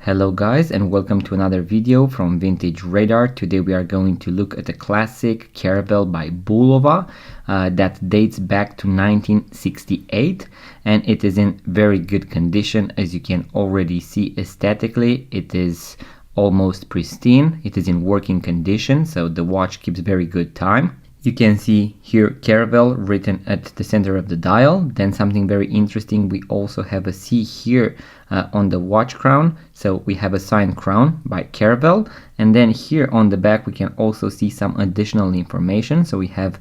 Hello guys, and welcome to another video from Vintage Radar. Today we are going to look at a classic Caravelle by Bulova that dates back to 1968, and it is in very good condition. As you can already see aesthetically, it is almost pristine. It is in working condition, so the watch keeps very good time. You can see here Caravelle written at the center of the dial. Then something very interesting, we also have a C here on the watch crown. So we have a signed crown by Caravelle. And then here on the back we can also see some additional information. So we have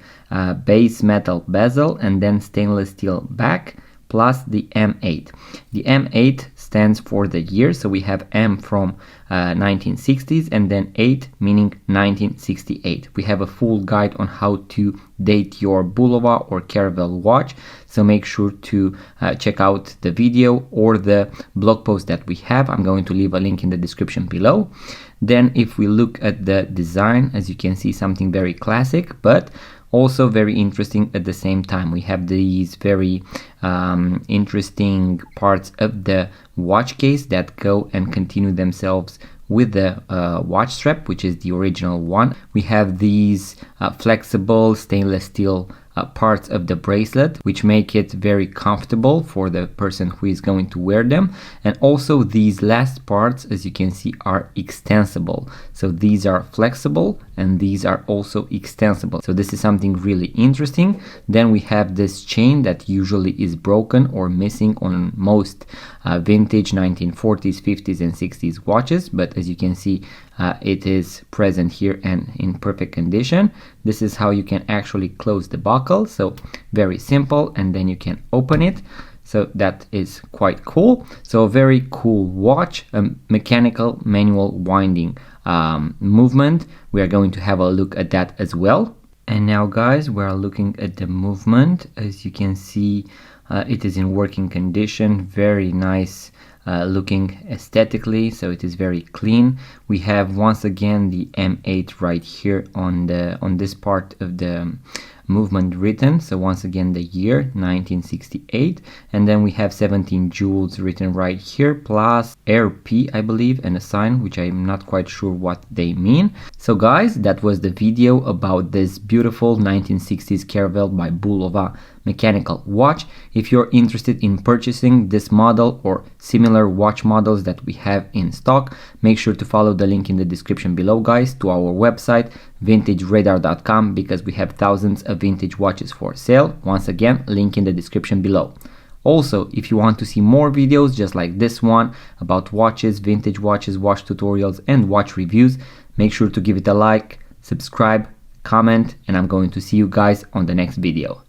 base metal bezel and then stainless steel back, plus the M8. The M8 stands for the year, so we have M from 1960s and then 8 meaning 1968. We have a full guide on how to date your Bulova or Caravelle watch, so make sure to check out the video or the blog post that we have. I'm going to leave a link in the description below. Then if we look at the design, as you can see, something very classic, but also very interesting at the same time. We have these very interesting parts of the watch case that go and continue themselves with the watch strap, which is the original one. We have these flexible stainless steel parts of the bracelet, which make it very comfortable for the person who is going to wear them. And also these last parts, as you can see, are extensible. So these are flexible and these are also extensible. So this is something really interesting. Then we have this chain that usually is broken or missing on most vintage 1940s, 50s and 60s watches, but as you can see, it is present here and in perfect condition. This is how you can actually close the buckle, so very simple, and then you can open it. So that is quite cool. So a very cool watch, a mechanical manual winding movement. We are going to have a look at that as well. And now guys, we are looking at the movement. As you can see, it is in working condition, very nice looking aesthetically, so it is very clean. We have once again the M8 right here on this part of the movement written, so once again the year 1968, and then we have 17 jewels written right here, plus RP I believe, and a sign which I'm not quite sure what they mean. So guys, that was the video about this beautiful 1960s Caravelle by Bulova mechanical watch. If you're interested in purchasing this model or similar watch models that we have in stock, make sure to follow the link in the description below guys to our website vintageradar.com, because we have thousands of vintage watches for sale. Once again, link in the description below. Also, if you want to see more videos just like this one about watches, vintage watches, watch tutorials and watch reviews, make sure to give it a like, subscribe, comment, and I'm going to see you guys on the next video.